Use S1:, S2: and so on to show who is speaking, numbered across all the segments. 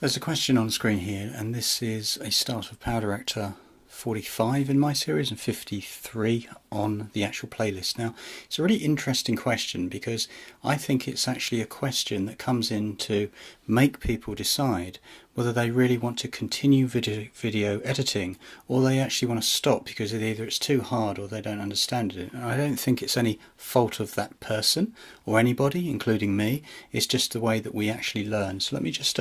S1: There's a question on screen here, and this is a start of PowerDirector 45 in my series and 53 on the actual playlist. Now, it's a really interesting question because I think it's actually a question that comes in to make people decide whether they really want to continue video editing or they actually want to stop because either it's too hard or they don't understand it. And I don't think it's any fault of that person or anybody, including me. It's just the way that we actually learn. So let me just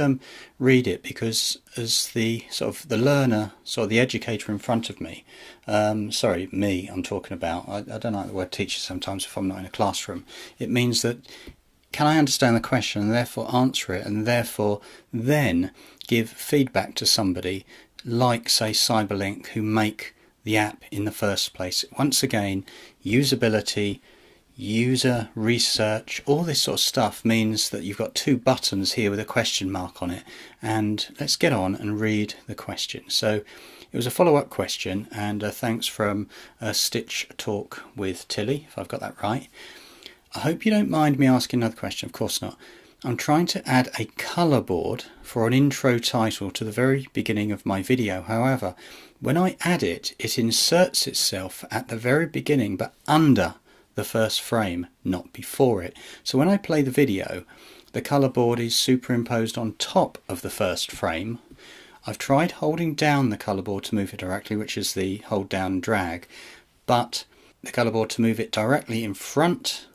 S1: read it, because as the the learner, the educator in front of me, sorry, me I'm talking about. I don't like the word teacher sometimes if I'm not in a classroom. It means that can I understand the question and therefore answer it, and therefore then give feedback to somebody like, say, Cyberlink, who make the app in the first place. Once again, usability, user research, all this sort of stuff means that you've got two buttons here with a question mark on it. And let's get on and read the question. So it was a follow-up question, and thanks from Stitch Talk with Tilly, if I've got that right. I hope you don't mind me asking another question. Of course not. I'm trying to add a colour board for an intro title to the very beginning of my video. However, when I add it, it inserts itself at the very beginning but under the first frame, not before it. So when I play the video, the colour board is superimposed on top of the first frame. I've tried holding down the colour board to move it directly, which is the hold down and drag, but the colour board to move it directly in front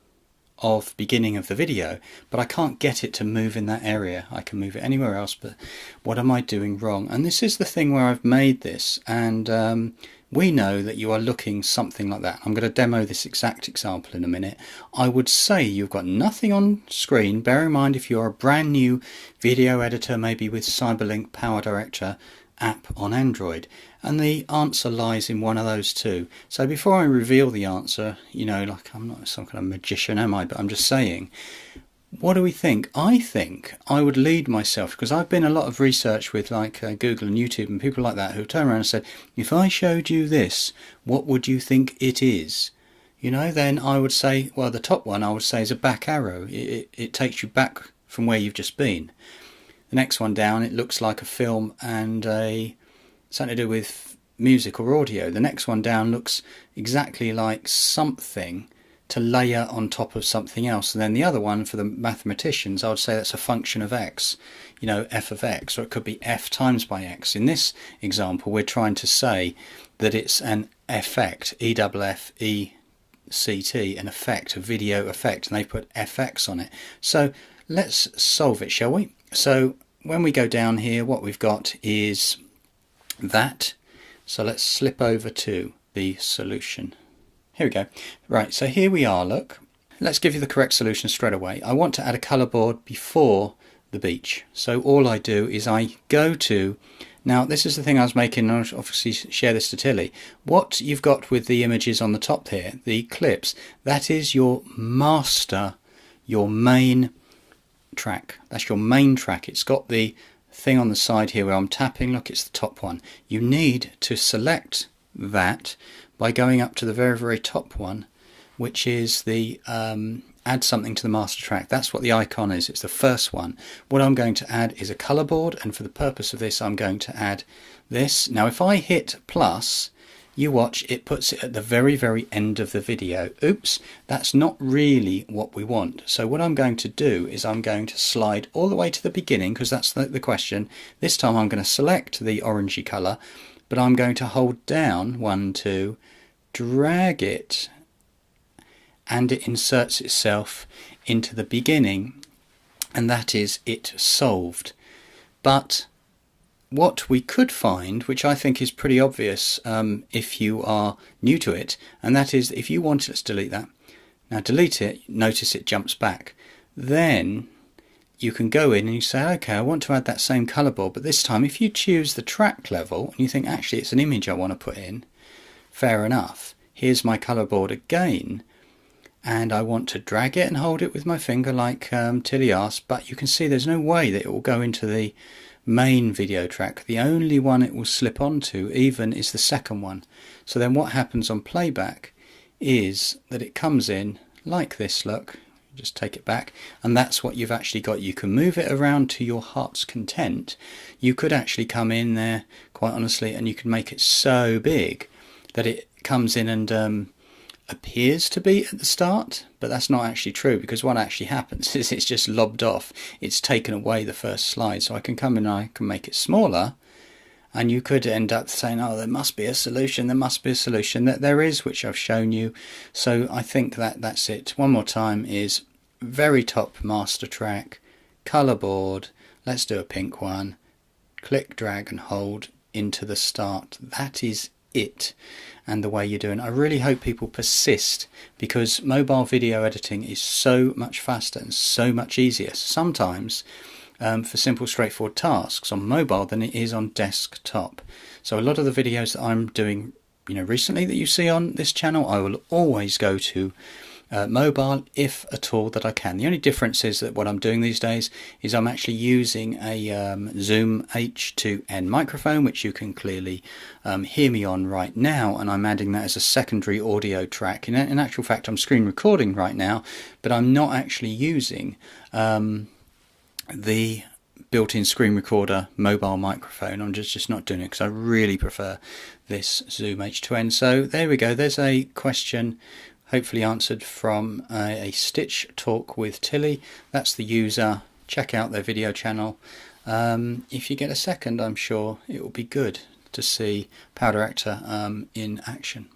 S1: of beginning of the video, but I can't get it to move in that area. I can move it anywhere else, but what am I doing wrong? And this is the thing where I've made this, and we know that you are looking something like that. I'm going to demo this exact example in a minute. I would say you've got nothing on screen. Bear in mind, if you're a brand new video editor, maybe with Cyberlink PowerDirector app on Android, and the answer lies in one of those two. So before I reveal the answer, like I'm not some kind of magician, am I? But I'm just saying, what do we think? I think I would lead myself, because I've been a lot of research with Google and YouTube and people like that who turn around and said, if I showed you this, what would you think it is? Then I would say, well, the top one I would say is a back arrow. It takes you back from where you've just been. The next one down, it looks like a film and something to do with music or audio. The next one down looks exactly like something to layer on top of something else. And then the other one, for the mathematicians, I would say that's a function of x, f of x, or it could be f times by x. In this example, we're trying to say that it's an effect, E-F-F-E-C-T, an effect, a video effect, and they put fx on it. So let's solve it, shall we? So when we go down here, what we've got is that. So let's slip over to the solution. Here we go. Right, so here we are, look. Let's give you the correct solution straight away. I want to add a colour board before the beach. So all I do is I go to, now this is the thing I was making, I'll obviously share this to Tilly. What you've got with the images on the top here, the clips, that is your master, your main track. That's your main track. It's got the thing on the side here where I'm tapping. Look, it's the top one. You need to select that by going up to the very, very top one, which is the add something to the master track. That's what the icon is. It's the first one. What I'm going to add is a color board, and for the purpose of this I'm going to add this. Now if I hit plus, you watch, it puts it at the very, very end of the video. Oops, that's not really what we want. So what I'm going to do is I'm going to slide all the way to the beginning, because that's the question. This time I'm going to select the orangey colour, but I'm going to hold down 1, 2, drag it, and it inserts itself into the beginning, and that is it solved. But what we could find, which I think is pretty obvious if you are new to it, and that is if you want, let's delete that. Now delete it, notice it jumps back. Then you can go in and you say, okay, I want to add that same colour board, but this time if you choose the track level and you think actually it's an image I want to put in, fair enough. Here's my colour board again, and I want to drag it and hold it with my finger like Tilly asked, but you can see there's no way that it will go into the main video track. The only one it will slip onto even is the second one. So then what happens on playback is that it comes in like this, look, just take it back, and that's what you've actually got. You can move it around to your heart's content. You could actually come in there, quite honestly, and you can make it so big that it comes in and appears to be at the start, but that's not actually true, because what actually happens is it's just lobbed off. It's taken away the first slide. So I can come in and I can make it smaller, and you could end up saying, oh, there must be a solution, there must be a solution. That there is, which I've shown you. So I think that's it. One more time is very top master track, color board. Let's do a pink one. Click, drag and hold into the start. That is it, and the way you're doing. I really hope people persist, because mobile video editing is so much faster and so much easier sometimes for simple straightforward tasks on mobile than it is on desktop. So a lot of the videos that I'm doing recently that you see on this channel, I will always go to mobile, if at all that I can. The only difference is that what I'm doing these days is I'm actually using a Zoom H2N microphone, which you can clearly hear me on right now, and I'm adding that as a secondary audio track. In actual fact, I'm screen recording right now, but I'm not actually using the built-in screen recorder mobile microphone. I'm just not doing it because I really prefer this Zoom H2N. So there we go. There's a question hopefully answered from a Stitch talk with Tilly. That's the user. Check out their video channel. If you get a second, I'm sure it will be good to see PowerDirector in action.